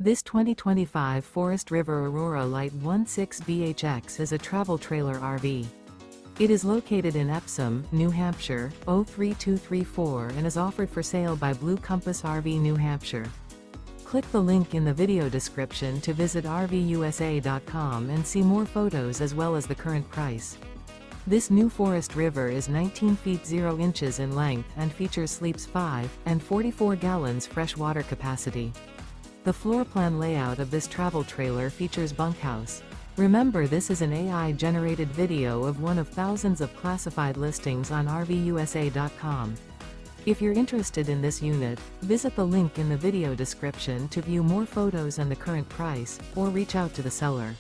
This 2025 Forest River Aurora Light 16BHX is a travel trailer RV. It is located in Epsom, New Hampshire, 03234 and is offered for sale by Blue Compass RV New Hampshire. Click the link in the video description to visit RVUSA.com and see more photos as well as the current price. This new Forest River is 19 feet 0 inches in length and features sleeps 5 and 44 gallons fresh water capacity. The floor plan layout of this travel trailer features bunkhouse. Remember, this is an AI-generated video of one of thousands of classified listings on RVUSA.com. If you're interested in this unit, visit the link in the video description to view more photos and the current price, or reach out to the seller.